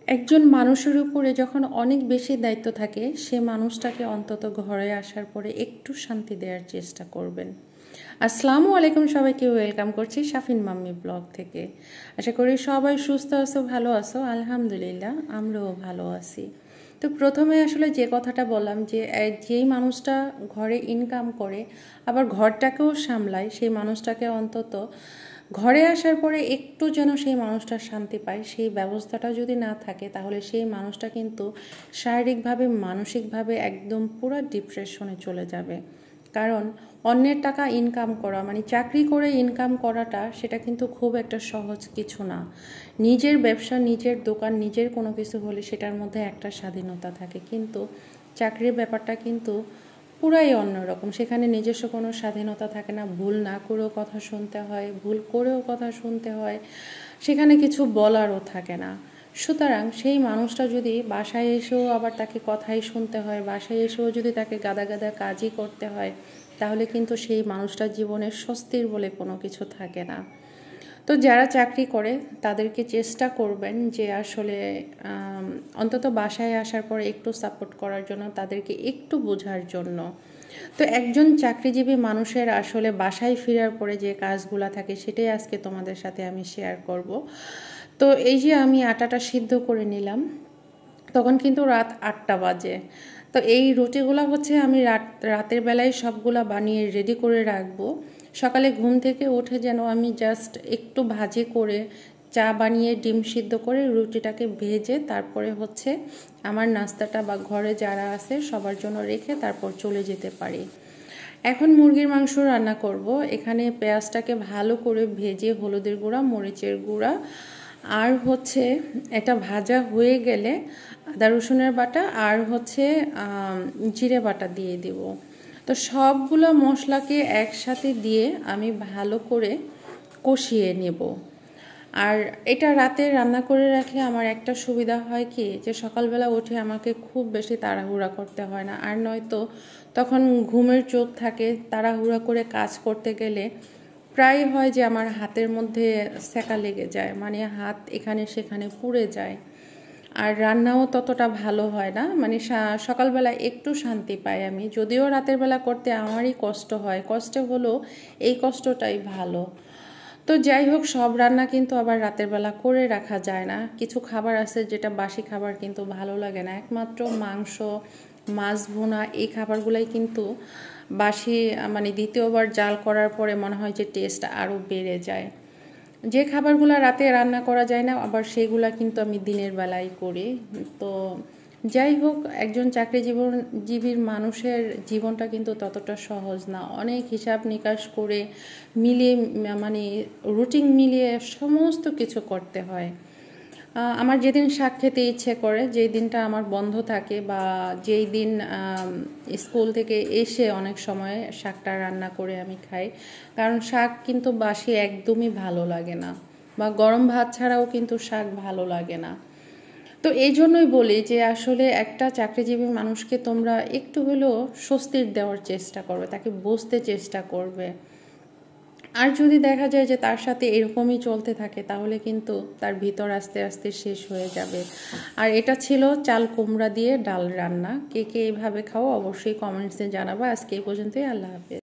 একজন মানুষের উপরে যখন অনেক বেশি দায়িত্ব থাকে সে মানুষটাকে অন্তত ঘরে আসার পরে একটু শান্তি দেওয়ার চেষ্টা করবেন। আসসালামু আলাইকুম, সবাইকে ওয়েলকাম করছি শাফিন মাম্মি ব্লগ থেকে। আশা করি সবাই সুস্থ আছো, ভালো আছো। আলহামদুলিল্লাহ আমরাও ভালো আছি। তো প্রথমে আসলে যে কথাটা বললাম যে যেই মানুষটা ঘরে ইনকাম করে আবার ঘরটাকেও সামলায় সেই মানুষটাকে অন্তত ঘরে আসার পরে একটু যেন সেই মানুষটার শান্তি পায়, সেই ব্যবস্থাটা যদি না থাকে তাহলে সেই মানুষটা কিন্তু শারীরিকভাবে মানসিকভাবে একদম পুরো ডিপ্রেশনে চলে যাবে। কারণ অন্যের টাকা ইনকাম করা মানে চাকরি করে ইনকাম করাটা সেটা কিন্তু খুব একটা সহজ কিছু না। নিজের ব্যবসা, নিজের দোকান, নিজের কোনো কিছু হলে সেটার মধ্যে একটা স্বাধীনতা থাকে, কিন্তু চাকরির ব্যাপারটা কিন্তু পুরাই অন্যরকম। সেখানে নিজস্ব কোনো স্বাধীনতা থাকে না, ভুল না করেও কথা শুনতে হয়, ভুল করেও কথা শুনতে হয়, সেখানে কিছু বলারও থাকে না। সুতরাং সেই মানুষটা যদি বাসায় এসেও আবার তাকে কথাই শুনতে হয়, বাসায় এসেও যদি তাকে গাদা গাদা কাজই করতে হয়, তাহলে কিন্তু সেই মানুষটার জীবনে স্বস্তির বলে কোনো কিছু থাকে না। তো যারা চাকরি করে তাদেরকে চেষ্টা করবেন যে আসলে অন্তত বাসায় আসার পরে একটু সাপোর্ট করার জন্য, তাদেরকে একটু বোঝার জন্য। তো একজন চাকরিজীবী মানুষের আসলে বাসায় ফেরার পরে যে কাজগুলো থাকে সেটাই আজকে তোমাদের সাথে আমি শেয়ার করব। তো এই যে আমি আটাটা সিদ্ধ করে নিলাম, তখন কিন্তু রাত 8টা বাজে। তো এই রুটিগুলো হচ্ছে আমি রাতের বেলায় সবগুলা বানিয়ে রেডি করে রাখবো। সকালে ঘুম থেকে উঠে যেন আমি জাস্ট একটু ভাজি করে চা বানিয়ে ডিম সিদ্ধ করে রুটিটাকে ভেজে তারপরে হচ্ছে আমার নাস্তাটা বা ঘরে যারা আছে সবার জন্য রেখে তারপর চলে যেতে পারি। এখন মুরগির মাংস রান্না করব। এখানে পেঁয়াজটাকে ভালো করে ভেজে হলুদের গুঁড়া, মরিচের গুঁড়া আর হচ্ছে এটা ভাজা হয়ে গেলে আদা রসুনের বাটা আর হচ্ছে জিরে বাটা দিয়ে দিব। তো সবগুলো মশলাকে একসাথে দিয়ে আমি ভালো করে কষিয়ে নেব। আর এটা রাতে রান্না করে রাখলে আমার একটা সুবিধা হয় কি, যে সকালবেলা উঠে আমাকে খুব বেশি তাড়াহুড়া করতে হয় না। আর নয়তো তখন ঘুমের চোখ থাকে, তাড়াহুড়া করে কাজ করতে গেলে প্রায় হয় যে আমার হাতের মধ্যে সেকা লেগে যায়, মানে হাত এখানে সেখানে পুড়ে যায়। আর রান্নাও ততটা ভালো হয় না, মানে সকালবেলা একটু শান্তি পাই আমি। যদিও রাতের বেলা করতে আমারই কষ্ট হয়, কষ্টে হলেও এই কষ্টটাই ভালো। তো যাই হোক, সব রান্না কিন্তু আবার রাতের বেলা করে রাখা যায় না। কিছু খাবার আছে যেটা বাসি খাবার কিন্তু ভালো লাগে না। একমাত্র মাংস, মাছ ভুনা এই খাবারগুলাই কিন্তু বাসি মানে দ্বিতীয়বার জাল করার পরে মনে হয় যে টেস্ট আরও বেড়ে যায়। যে খাবারগুলো রাতে রান্না করা যায় না আবার সেগুলা কিন্তু আমি দিনের বেলায় করি। তো যাই হোক, একজন চাকরিজীবীর মানুষের জীবনটা কিন্তু ততটা সহজ না। অনেক হিসাব নিকাশ করে মিলিয়ে মানে রুটিন মিলিয়ে সমস্ত কিছু করতে হয়। আমার যেদিন শাক খেতে ইচ্ছে করে, যেই দিনটা আমার বন্ধ থাকে বা যেই দিন স্কুল থেকে এসে অনেক সময় শাকটা রান্না করে আমি খাই, কারণ শাক কিন্তু বাসি একদমই ভালো লাগে না, বা গরম ভাত ছাড়াও কিন্তু শাক ভালো লাগে না। তো এই জন্যই বলি যে আসলে একটা চাকরিজীবী মানুষকে তোমরা একটু হলেও স্বস্তির দেওয়ার চেষ্টা করবে, তাকে বুঝতে চেষ্টা করবে। আর যদি দেখা যায় যে তার সাথে এরকমই চলতে থাকে তাহলে কিন্তু তার ভিতর আস্তে আস্তে শেষ হয়ে যাবে। আর এটা ছিল চাল কুমড়া দিয়ে ডাল রান্না। কে কে এইভাবে খাও অবশ্যই কমেন্টসে জানাবা। আজকে এই পর্যন্তই, আল্লাহ হাফেজ।